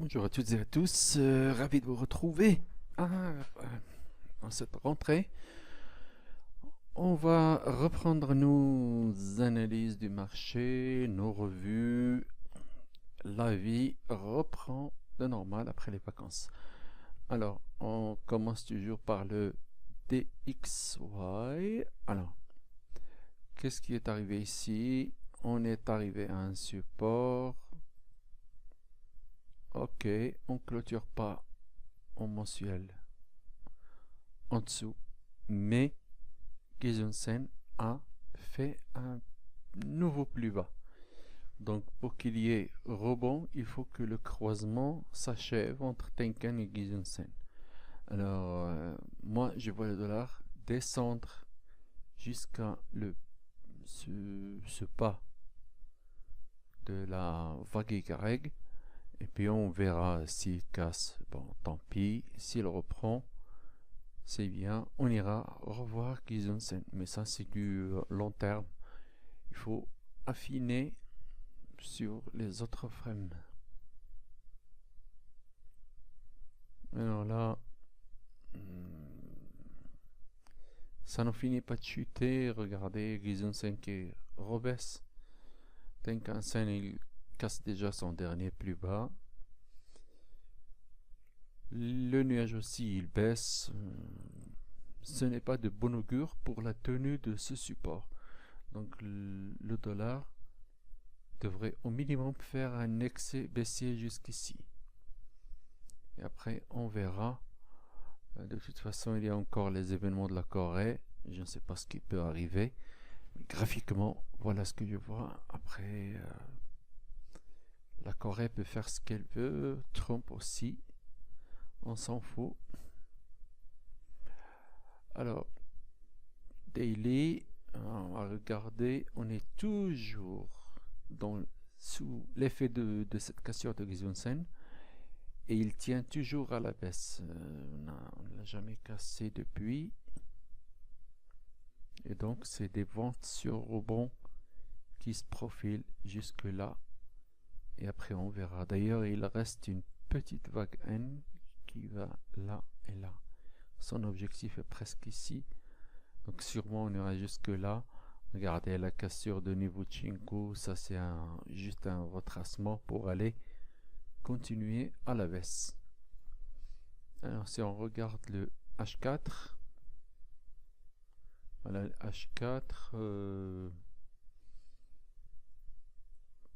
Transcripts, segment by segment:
Bonjour à toutes et à tous, ravi de vous retrouver dans cette rentrée. On va reprendre nos analyses du marché, nos revues. La vie reprend de normal après les vacances. Alors, on commence toujours par le DXY. Alors, qu'est-ce qui est arrivé ici? On est arrivé à un support. Ok, on clôture pas en mensuel en dessous, mais Gizensen a fait un nouveau plus bas. Donc pour qu'il y ait rebond, il faut que le croisement s'achève entre Tenkan et Gizensen. Alors moi je vois le dollar descendre jusqu'à ce pas de la vague Y, et puis on verra s'il casse, bon tant pis, s'il reprend, c'est bien, on ira revoir Gizensen, mais ça c'est du long terme. Il faut affiner sur les autres frames. Alors là, ça n'en finit pas de chuter. Regardez, Gizensen qui rebaisse. Tenkan-sen, il casse déjà son dernier plus bas. Le nuage aussi, il baisse. Ce n'est pas de bon augure pour la tenue de ce support. Donc le dollar devrait au minimum faire un excès baissier jusqu'ici. Et après, on verra. De toute façon, il y a encore les événements de la Corée. Je ne sais pas ce qui peut arriver. Mais graphiquement, voilà ce que je vois. Après, la Corée peut faire ce qu'elle veut. Trump aussi. On s'en fout. Alors, daily, on va regarder. On est toujours sous l'effet de cette cassure de Gizensen. Et il tient toujours à la baisse. On ne l'a jamais cassé depuis. Et donc, c'est des ventes sur rebond qui se profilent jusque là. Et après, on verra. D'ailleurs, il reste une petite vague N qui va là et là. Son objectif est presque ici. Donc, sûrement, on ira jusque là. Regardez la cassure de Nivuchenko. Ça, c'est juste un retracement pour aller continuer à la baisse. Alors, si on regarde le H4, voilà le H4.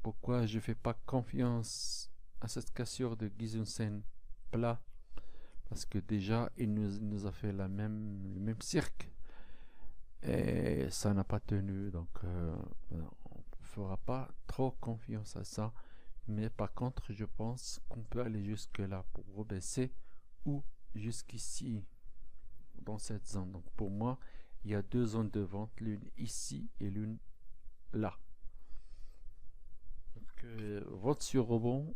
Pourquoi je ne fais pas confiance à cette cassure de Gizensen plat? Parce que déjà, il nous a fait le même cirque. Et ça n'a pas tenu. Donc, on ne fera pas trop confiance à ça. Mais par contre, je pense qu'on peut aller jusque là pour rebaisser ou jusqu'ici dans cette zone. Donc pour moi, il y a deux zones de vente, l'une ici et l'une là. Donc, vente sur rebond,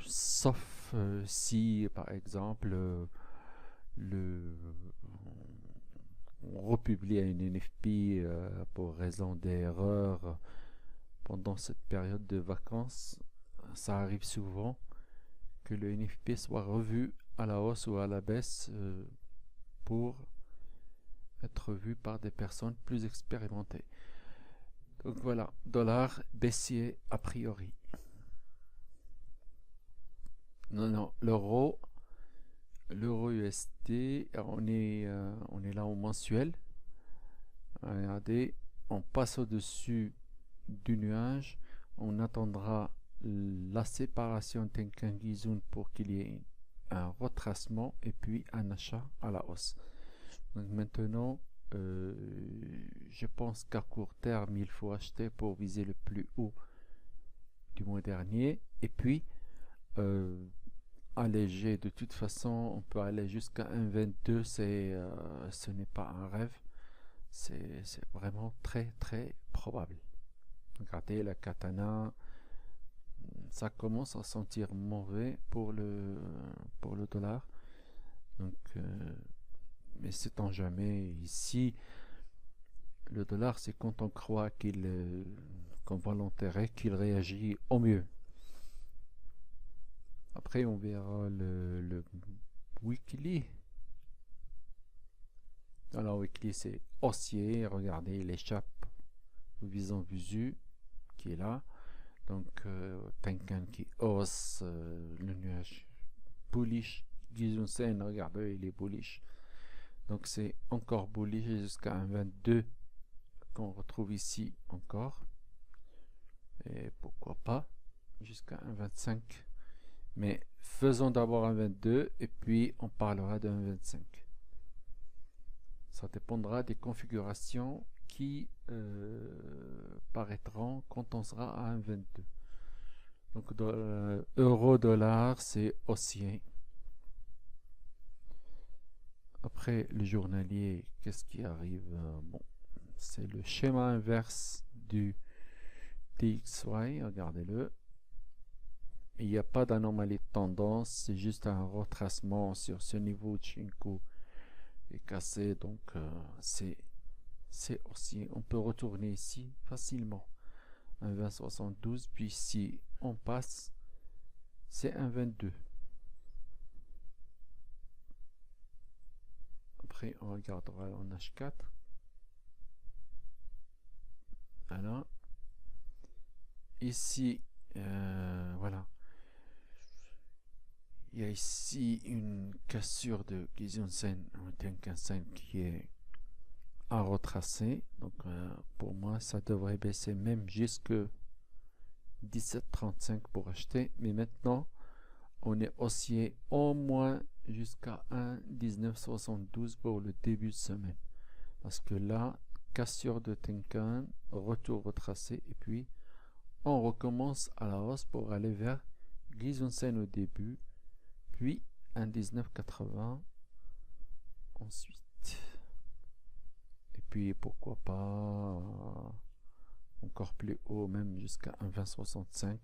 sauf si par exemple on republie à une NFP pour raison d'erreur pendant cette période de vacances. Ça arrive souvent que le NFP soit revu à la hausse ou à la baisse pour être vu par des personnes plus expérimentées. Donc voilà, dollar baissier a priori. Non, l'euro USD, on est là au mensuel. Regardez, on passe au-dessus du nuage, on attendra la séparation Tenkan-Gizun pour qu'il y ait un retracement et puis un achat à la hausse. Donc maintenant, je pense qu'à court terme, il faut acheter pour viser le plus haut du mois dernier. Et puis, alléger, de toute façon, on peut aller jusqu'à 1,22. Ce n'est pas un rêve. C'est vraiment très, très probable. Regardez la katana. Ça commence à sentir mauvais pour le dollar. Donc, mais c'est en jamais. Ici, le dollar, c'est quand on croit qu'on va l'enterrer, qu'il réagit au mieux. Après, on verra le weekly. Alors, weekly, c'est haussier. Regardez, il échappe au visant visu qui est là. Donc, Tenkan qui hausse, le nuage bullish. Kijun Sen, regardez, il est bullish. Donc, c'est encore bullish jusqu'à un 22 qu'on retrouve ici encore. Et pourquoi pas jusqu'à un 25. Mais faisons d'abord un 22 et puis on parlera d'un 25. Ça dépendra des configurations qui paraîtront quand on sera à un 22. Donc euro-dollar, c'est haussier. Après le journalier, qu'est-ce qui arrive? Bon, c'est le schéma inverse du DXY, regardez-le. Il n'y a pas d'anomalie de tendance, c'est juste un retracement sur ce niveau de Chinko est cassé, donc c'est aussi, on peut retourner ici facilement un 20,72, puis si on passe, c'est un 22. Après, on regardera en H4. Voilà. Ici, voilà. Il y a ici une cassure de Kijun Sen, un Tenkan Sen qui est à retracer. Donc pour moi, ça devrait baisser même jusque 17,35 pour acheter. Mais maintenant, on est haussier au moins jusqu'à 1,1972 pour le début de semaine. Parce que là, cassure de Tenkan, retour retracé et puis on recommence à la hausse pour aller vers Kijun Sen au début. Puis un 19,80 ensuite. Et puis pourquoi pas encore plus haut, même jusqu'à un 20,65.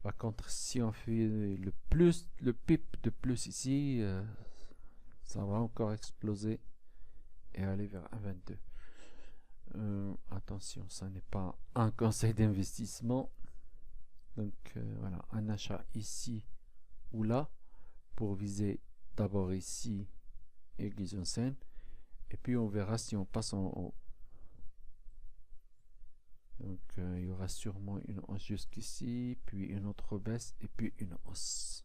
Par contre, si on fait le pip de plus ici, ça va encore exploser et aller vers un 22. Attention, ça n'est pas un conseil d'investissement. Donc voilà, un achat ici ou là pour viser d'abord ici et Kijun Sen, et puis on verra si on passe en haut. Donc il y aura sûrement une hausse jusqu'ici, puis une autre baisse et puis une hausse.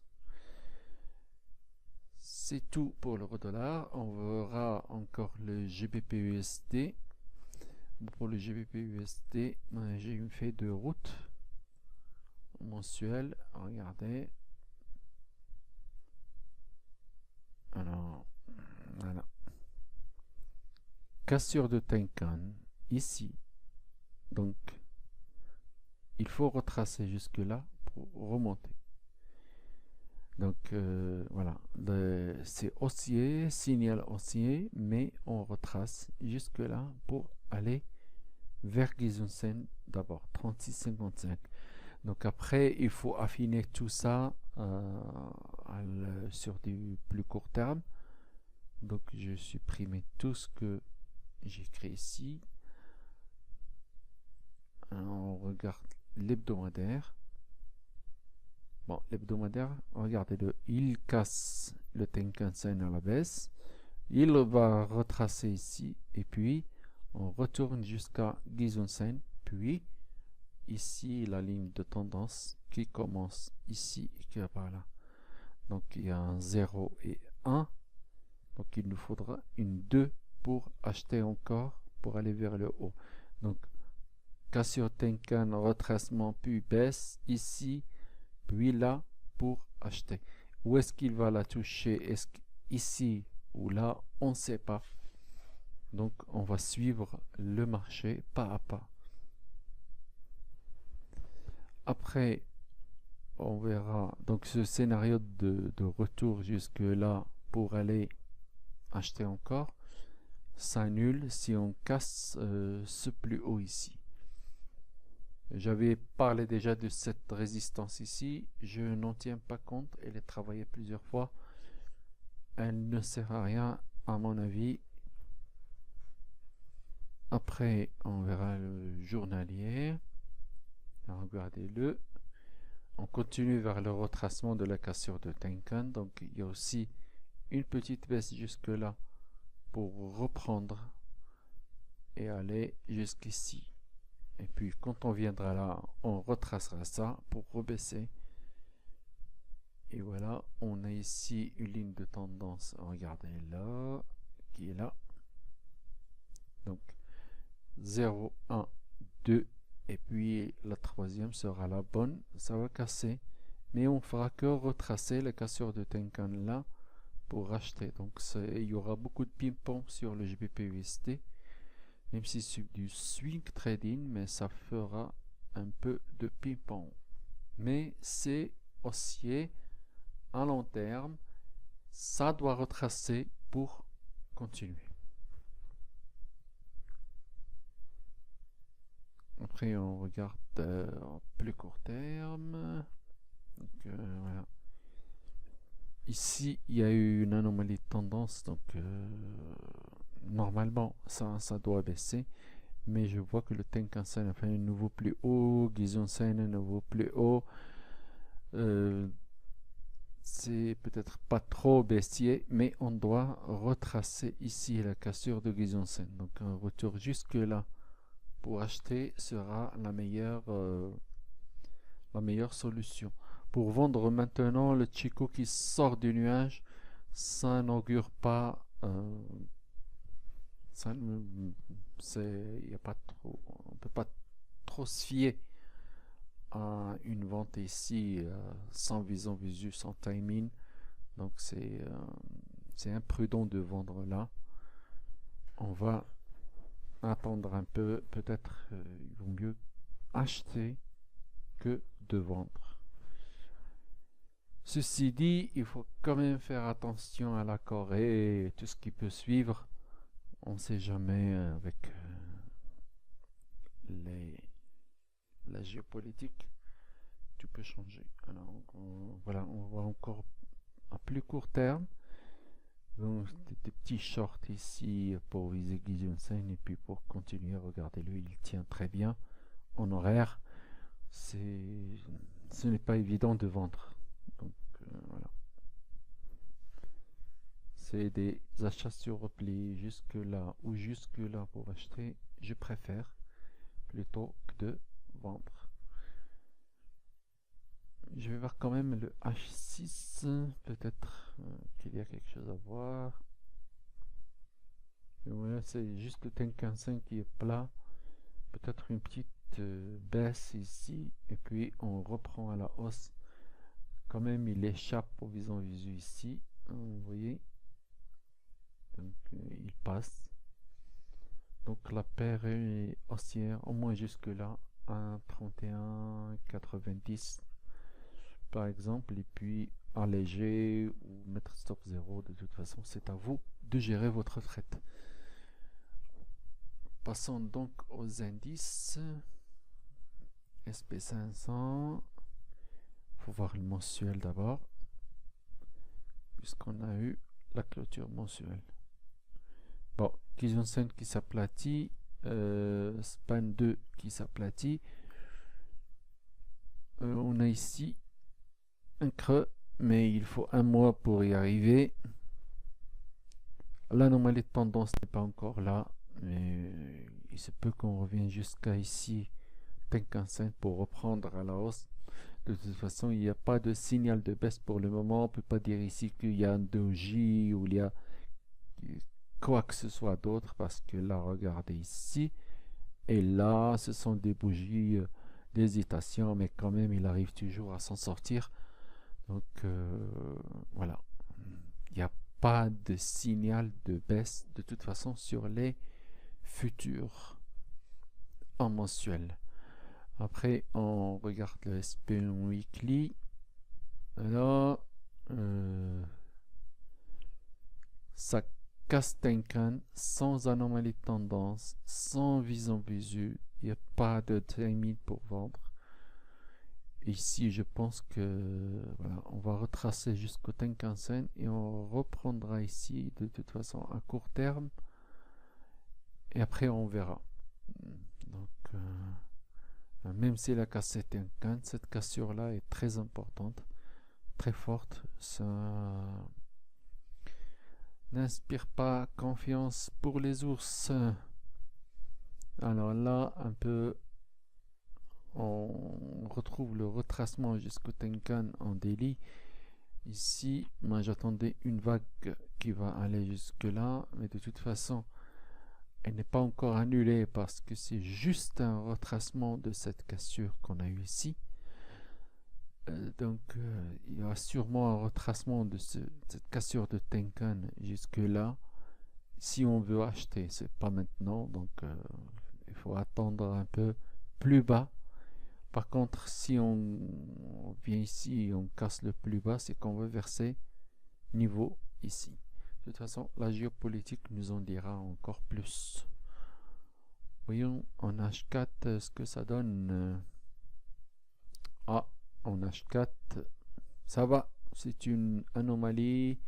C'est tout pour l'euro-dollar. On verra encore le GBP-USD. Pour le GBP-USD, j'ai une feuille de route mensuelle. Regardez. Alors, voilà. Cassure de Tenkan, ici. Donc, il faut retracer jusque là pour remonter. Donc, voilà. C'est haussier, signal haussier, mais on retrace jusque là pour aller vers Kijun Sen d'abord, 36,55. Donc après, il faut affiner tout ça sur du plus court terme. Donc je supprime tout ce que j'écris ici. Alors, on regarde l'hebdomadaire. Bon, l'hebdomadaire, regardez-le, il casse le Tenkan Sen à la baisse. Il va retracer ici et puis on retourne jusqu'à Kijun Sen, puis ici la ligne de tendance qui commence ici et qui va par là. Donc il y a un 0 et 1. Donc il nous faudra une 2 pour acheter encore, pour aller vers le haut. Donc cassure Tenkan, retracement, puis baisse ici, puis là pour acheter. Où est-ce qu'il va la toucher? Est-ce ici ou là? On ne sait pas. Donc on va suivre le marché pas à pas. Après, on verra donc ce scénario de retour jusque là pour aller acheter encore s'annule si on casse ce plus haut ici. J'avais parlé déjà de cette résistance ici, je n'en tiens pas compte, elle est travaillée plusieurs fois, elle ne sert à rien à mon avis. Après on verra le journalier, regardez-le. on continue vers le retracement de la cassure de Tenkan. Donc il y a aussi une petite baisse jusque là pour reprendre et aller jusqu'ici. Et puis quand on viendra là, on retracera ça pour rebaisser. Et voilà, on a ici une ligne de tendance, regardez là, qui est là. Donc 0, 1, 2, et puis la troisième sera la bonne, ça va casser. Mais on fera que retracer la cassure de Tenkan là pour racheter. Donc il y aura beaucoup de ping-pong sur le GBP/USD, même si c'est du swing trading, mais ça fera un peu de ping-pong. Mais c'est haussier à long terme, ça doit retracer pour continuer. Après on regarde en plus court terme. Donc, voilà. Ici il y a eu une anomalie de tendance, donc normalement ça doit baisser, mais je vois que le Tenkan-sen a fait un nouveau plus haut, Kijun-sen un nouveau plus haut. C'est peut-être pas trop baissier, mais on doit retracer ici la cassure de Kijun-sen. Donc un retour jusque là pour acheter sera la meilleure solution. Pour vendre maintenant, le Chico qui sort du nuage, ça n'augure pas. Y a pas trop, on peut pas trop se fier à une vente ici sans vision visuelle, sans timing. Donc c'est imprudent de vendre là. On va attendre un peu. Peut-être il vaut mieux acheter que de vendre. Ceci dit, il faut quand même faire attention à la Corée et tout ce qui peut suivre. On ne sait jamais avec la géopolitique, tout peut changer. Alors voilà, on voit encore à plus court terme. Donc des petits shorts ici pour viser Kijun-sen, et puis pour continuer, regardez-le, il tient très bien en horaire. Ce n'est pas évident de vendre. Donc voilà. C'est des achats sur repli jusque là ou jusque là pour acheter. Je préfère plutôt que de vendre. Je vais voir quand même le H6. Peut-être qu'il y a quelque chose à voir. Et voilà, c'est juste le Tenkan-sen qui est plat. Peut-être une petite baisse ici. Et puis on reprend à la hausse. Quand même, il échappe au vision visu ici. Vous voyez. Donc il passe. Donc la paire est haussière au moins jusque là à 31,90 par exemple, et puis alléger ou mettre stop 0. De toute façon, c'est à vous de gérer votre traite. Passons donc aux indices. SP500, il faut voir le mensuel d'abord, puisqu'on a eu la clôture mensuelle. Bon, Kijun-sen qui s'aplatit, Span 2 qui s'aplatit. On a ici un creux, mais il faut un mois pour y arriver. L'anomalie de tendance n'est pas encore là, mais il se peut qu'on revienne jusqu'à ici, Tenkan-sen, pour reprendre à la hausse. De toute façon, il n'y a pas de signal de baisse pour le moment. On ne peut pas dire ici qu'il y a un doji ou il y a quoi que ce soit d'autre, parce que là, regardez ici, et là, ce sont des bougies d'hésitation, mais quand même, il arrive toujours à s'en sortir. Donc, voilà. Il n'y a pas de signal de baisse, de toute façon, sur les futurs en mensuel. Après, on regarde le SPN Weekly. Alors, ça casse Tenkan sans anomalie de tendance, sans vision visuelle. Il n'y a pas de timing pour vendre. Ici, je pense que voilà, on va retracer jusqu'au Tenkan-sen et on reprendra ici de toute façon à court terme. Et après, on verra. Donc, Même si la cassette est Tenkan, cette cassure là est très importante, très forte. Ça n'inspire pas confiance pour les ours. Alors là, un peu, on retrouve le retracement jusqu'au Tenkan en Delhi. Ici, moi j'attendais une vague qui va aller jusque là, mais de toute façon, elle n'est pas encore annulée parce que c'est juste un retracement de cette cassure qu'on a eu ici. Donc il y aura sûrement un retracement de cette cassure de Tenkan jusque là. Si on veut acheter, c'est pas maintenant, donc il faut attendre un peu plus bas. Par contre, si on vient ici et on casse le plus bas, c'est qu'on veut verser niveau ici. De toute façon, la géopolitique nous en dira encore plus. Voyons en H4 ce que ça donne. Ah, en H4, ça va. C'est une anomalie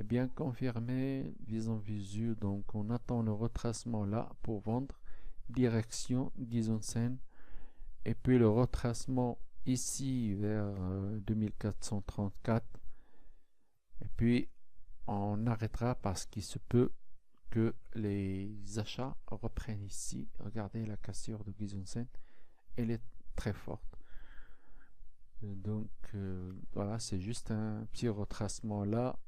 bien confirmée, visant visu. Donc, on attend le retracement là pour vendre. Direction Gizonsen. Et puis le retracement ici vers 2434. Et puis on arrêtera parce qu'il se peut que les achats reprennent ici. Regardez la cassure de Gizonsen, elle est très forte. Donc voilà, c'est juste un petit retracement là,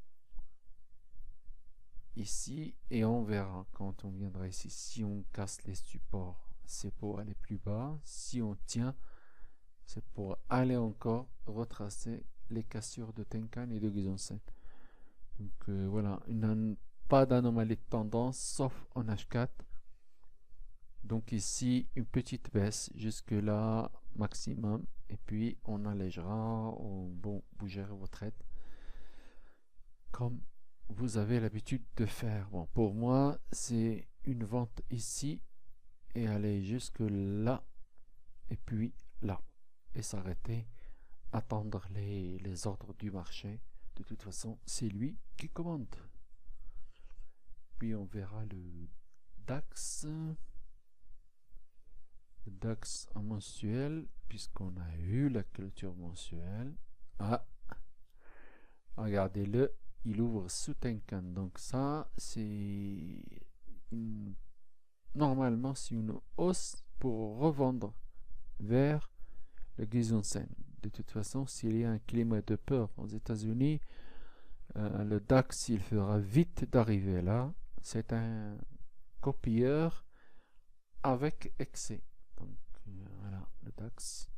ici, et on verra quand on viendra ici. Si on casse les supports, c'est pour aller plus bas. Si on tient, c'est pour aller encore retracer les cassures de Tenkan et de Gizonsen. Donc voilà, pas d'anomalie de tendance sauf en H4. Donc ici, une petite baisse jusque là maximum, et puis on allégera, bon, bouger vos trades comme vous avez l'habitude de faire. Bon, pour moi, c'est une vente ici et aller jusque là, et puis là, et s'arrêter, attendre les ordres du marché. De toute façon, c'est lui qui commande. Puis on verra le DAX. Le DAX en mensuel, puisqu'on a eu la clôture mensuelle. Ah, regardez-le, il ouvre sous Tenkan. Donc ça, c'est normalement c'est une hausse pour revendre vers le Gizonsen. De toute façon, s'il y a un climat de peur aux États-Unis, le DAX il fera vite d'arriver là. C'est un copieur avec excès. Donc voilà le DAX.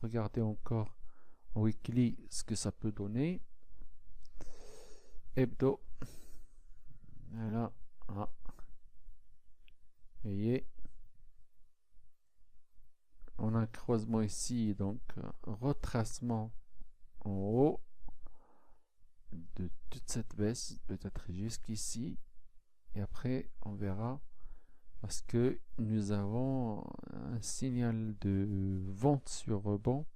Regardez encore en weekly ce que ça peut donner. Hebdo. Voilà. Ah. Vous voyez. On a un croisement ici, donc retracement en haut de toute cette baisse, peut-être jusqu'ici, et après on verra, parce que nous avons un signal de vente sur rebond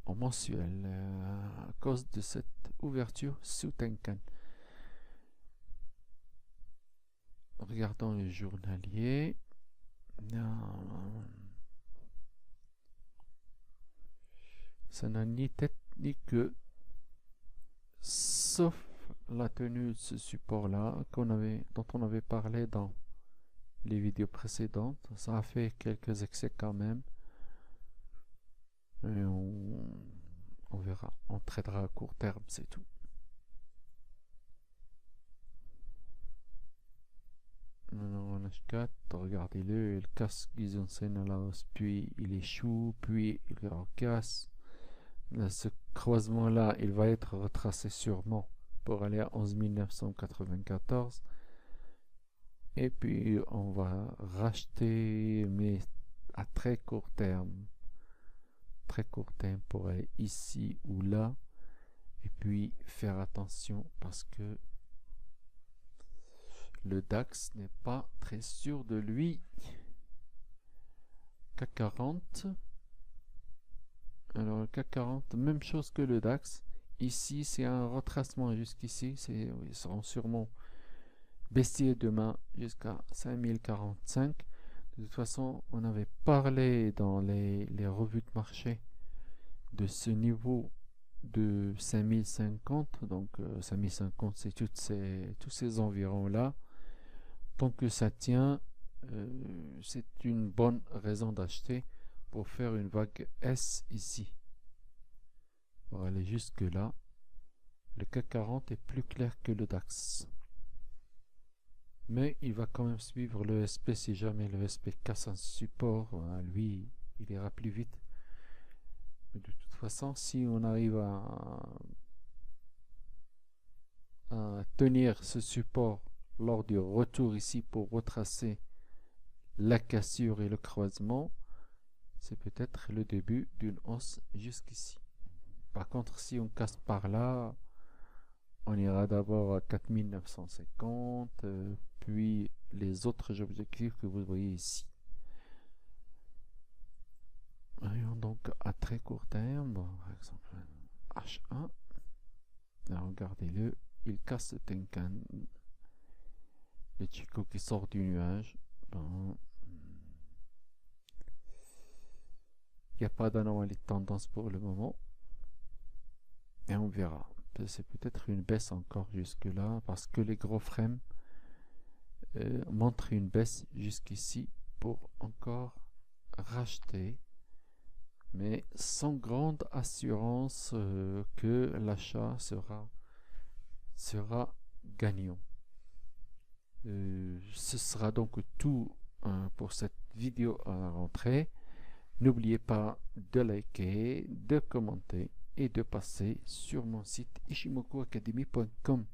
en mensuel à cause de cette ouverture sous Tenkan. Regardons le journalier. Ça n'a ni tête ni queue, sauf la tenue de ce support là dont on avait parlé dans les vidéos précédentes. Ça a fait quelques excès quand même, et on verra, on tradera à court terme, c'est tout. Maintenant en H4, regardez-le, il casse Gizonsen à la hausse, puis il échoue, puis il recasse. Là, ce croisement là, il va être retracé sûrement pour aller à 11 994, et puis on va racheter, mais à très court terme pour aller ici ou là, et puis faire attention parce que le DAX n'est pas très sûr de lui. CAC 40. Alors le CAC 40, même chose que le DAX. Ici, c'est un retracement jusqu'ici. Ils seront sûrement baissiers demain jusqu'à 5045. De toute façon, on avait parlé dans les revues de marché de ce niveau de 5050. Donc 5050, c'est tous ces environs-là. Tant que ça tient, c'est une bonne raison d'acheter pour faire une vague S ici. Pour aller jusque là, le CAC 40 est plus clair que le DAX. Mais il va quand même suivre le SP si jamais le SP casse un support. Lui, il ira plus vite. Mais de toute façon, si on arrive à tenir ce support lors du retour ici pour retracer la cassure et le croisement, c'est peut-être le début d'une hausse jusqu'ici. Par contre, si on casse par là, on ira d'abord à 4950, puis les autres objectifs que vous voyez ici. Voyons donc à très court terme, bon, par exemple H1, regardez-le, il casse le Tenkan, le Chico qui sort du nuage. Bon. Il n'y a pas d'anomalie de tendance pour le moment. Et on verra. C'est peut-être une baisse encore jusque là parce que les gros frames montrent une baisse jusqu'ici pour encore racheter, mais sans grande assurance que l'achat sera gagnant. Ce sera donc tout pour cette vidéo à la rentrée. N'oubliez pas de liker, de commenter et de passer sur mon site ishimokuacademy.com.